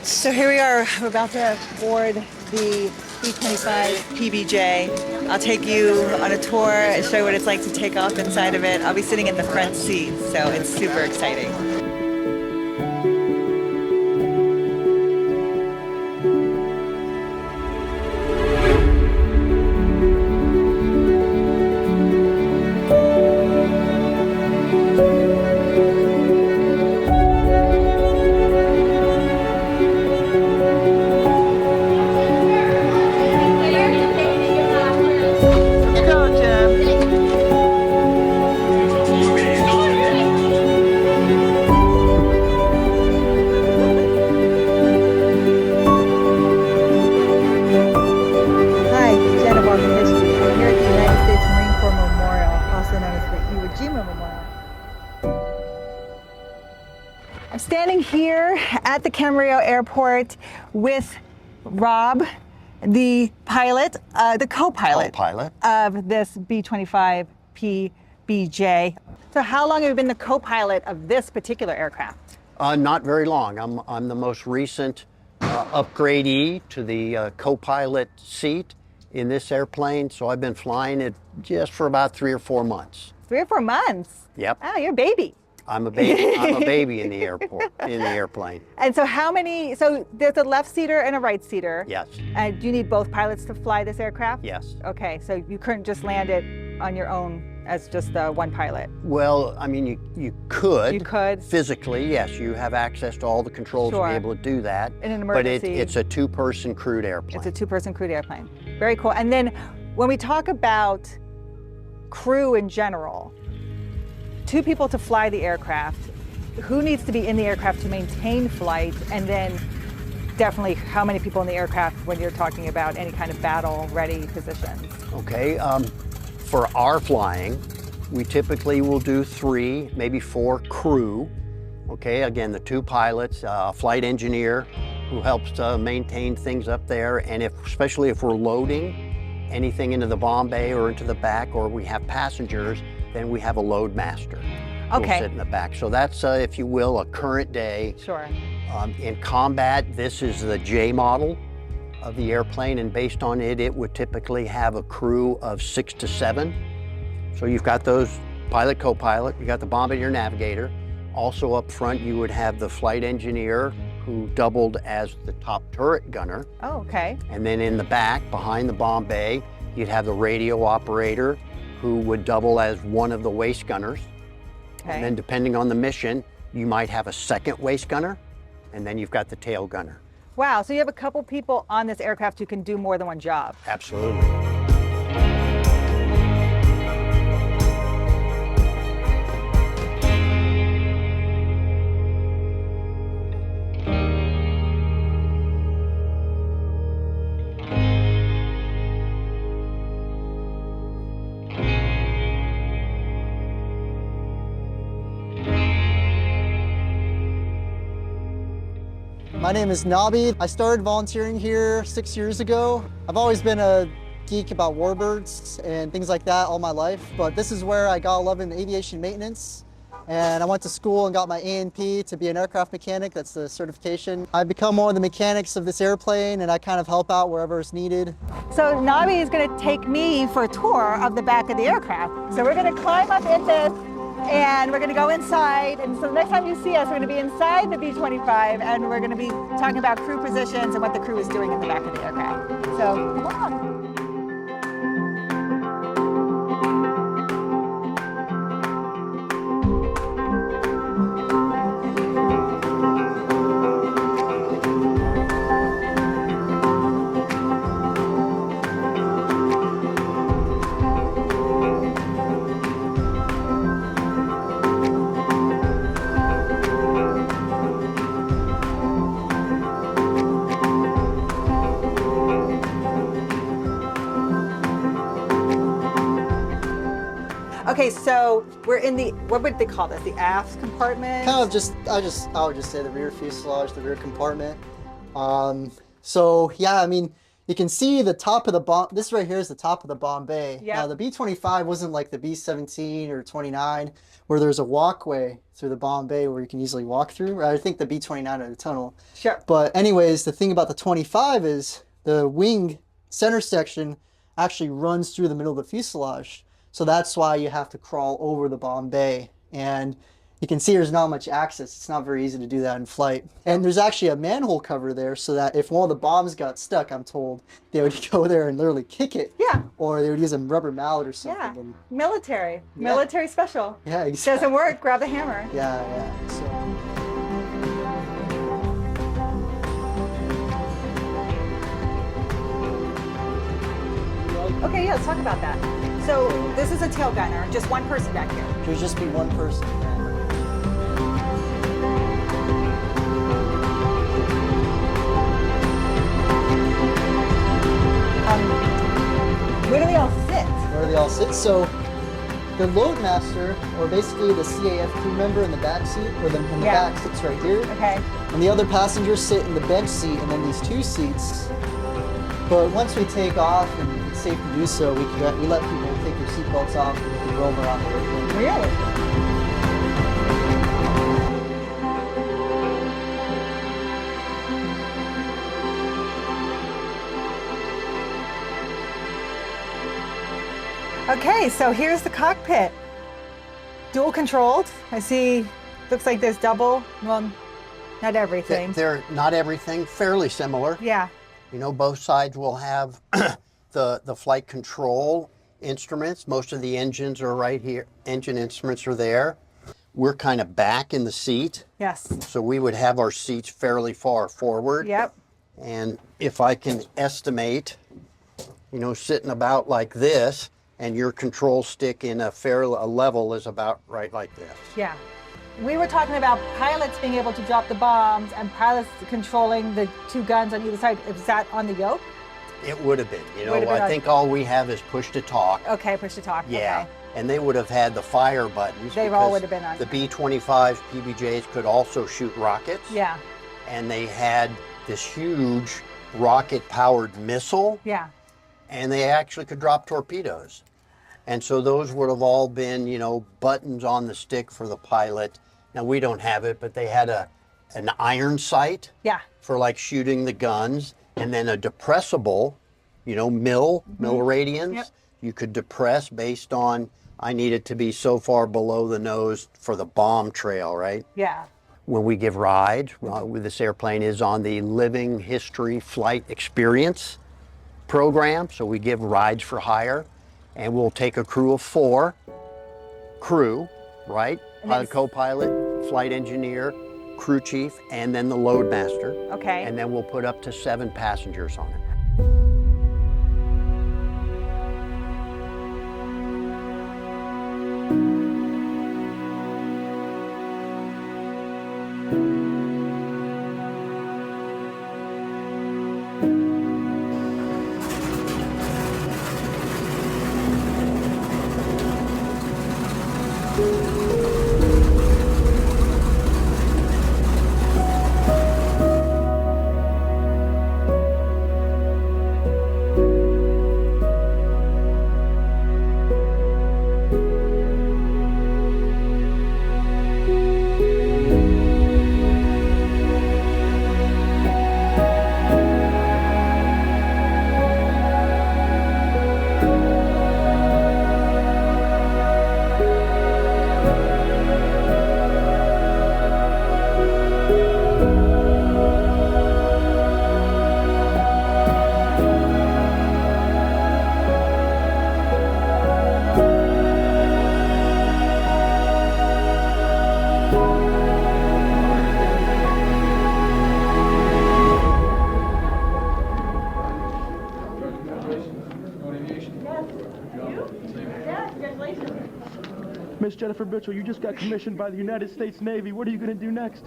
So here we are, we're about to board the B-25 PBJ. I'll take you on a tour and show you what it's like to take off inside of it. I'll be sitting in the front seat, so it's super exciting. I'm standing here at the Camarillo Airport with Rob, the pilot, the co-pilot of this B-25 PBJ. So how long have you been the co-pilot of this particular aircraft? Not very long. I'm the most recent upgradee to the co-pilot seat in this airplane. So I've been flying it just for about 3 or 4 months. 3 or 4 months? Yep. Oh, you're a baby. I'm a baby. I'm a baby in the airport, in the airplane. And so how many, so there's a left seater and a right seater. Yes. And do you need both pilots to fly this aircraft? Yes. Okay, so you couldn't just land it on your own as just one pilot? Well, I mean, you could. You could? Physically, yes. You have access to all the controls to be able to do that. In an emergency. But it's a 2-person crewed airplane. It's a 2-person crewed airplane. Very cool. And then when we talk about crew in general, 2 people to fly the aircraft, who needs to be in the aircraft to maintain flight, and then definitely how many people in the aircraft when you're talking about any kind of battle-ready positions? Okay, for our flying, we typically will do 3, maybe 4 crew. Okay, again, the 2 pilots, a flight engineer who helps to maintain things up there, and especially if we're loading anything into the bomb bay or into the back, or we have passengers, then we have a load master who will sit in the back. So that's, if you will, a current day. Sure. In combat, this is the J model of the airplane, and based on it, it would typically have a crew of 6 to 7. So you've got those pilot, co-pilot, you got the bombardier navigator. Also up front, you would have the flight engineer who doubled as the top turret gunner. Oh, okay. And then in the back, behind the bomb bay, you'd have the radio operator who would double as one of the waist gunners. Okay. And then depending on the mission, you might have a second waist gunner, and then you've got the tail gunner. Wow, so you have a couple people on this aircraft who can do more than one job. Absolutely. My name is Nabi. I started volunteering here 6 years ago. I've always been a geek about warbirds and things like that all my life, but this is where I got a love in aviation maintenance. And I went to school and got my A&P to be an aircraft mechanic. That's the certification. I've become one of the mechanics of this airplane, and I kind of help out wherever it's needed. So Nabi is going to take me for a tour of the back of the aircraft. So we're going to climb up in this, and we're going to go inside. And so the next time you see us, we're going to be inside the B-25, and we're going to be talking about crew positions and what the crew is doing in the back of the aircraft. So come on. Okay, so we're in the, what would they call this? The aft compartment? Kind of just, I would just say the rear fuselage, the rear compartment. So yeah, I mean, You can see the top of the bomb. This right here is the top of the bomb bay. Yeah. Now the B-25 wasn't like the B-17 or 29, where there's a walkway through the bomb bay where you can easily walk through. I think the B-29 had a tunnel. Sure. But anyways, the thing about the 25 is the wing center section actually runs through the middle of the fuselage. So that's why you have to crawl over the bomb bay. And you can see there's not much access. It's not very easy to do that in flight. And there's actually a manhole cover there so that if one of the bombs got stuck, I'm told, they would go there and literally kick it. Yeah. Or they would use a rubber mallet or something. Yeah. And, Military special. yeah, exactly. Doesn't work, grab the hammer. Yeah. Okay, yeah, let's talk about that. So this is a tail gunner, just one person back here. There'd just be one person. Where do they all sit? Where they all sit. So the loadmaster, or basically the CAF crew member in the back seat, or in the back sits right here. Okay. And the other passengers sit in the bench seat and then these two seats. But once we take off and it's safe to do so, we let people take their seatbelts off and we can roam around the airplane. Really? Okay, so here's the cockpit. Dual controlled. I see, looks like there's double. Well, not everything. They're not everything, fairly similar. Yeah. You know, both sides will have the flight control instruments. Most of the engines are right here. Engine instruments are there. We're kind of back in the seat. Yes. So we would have our seats fairly far forward. Yep. And if I can estimate, you know, sitting about like this, and your control stick in a level is about right like this. Yeah. We were talking about pilots being able to drop the bombs and pilots controlling the two guns on either side. Is that on the yoke? It would have been. You know, Would have been I think all we have is push to talk. Okay, push to talk. Yeah. Okay. And they would have had the fire buttons. They all because would have been on. The B-25 PBJs could also shoot rockets. Yeah. And they had this huge rocket-powered missile. Yeah. And they actually could drop torpedoes. And so those would have all been, you know, buttons on the stick for the pilot. Now we don't have it, but they had an iron sight. Yeah. For like shooting the guns, and then a depressible, you know, mill radians. Yep. You could depress based on, I need it to be so far below the nose for the bomb trail, right? Yeah. When we give rides, this airplane is on the Living History Flight Experience program, so we give rides for hire, and we'll take a crew of 4, right? Pilot, co-pilot, flight engineer, crew chief, and then the loadmaster. Okay. And then we'll put up to 7 passengers on it. Miss Jennifer Mitchell, you just got commissioned by the United States Navy. What are you going to do next?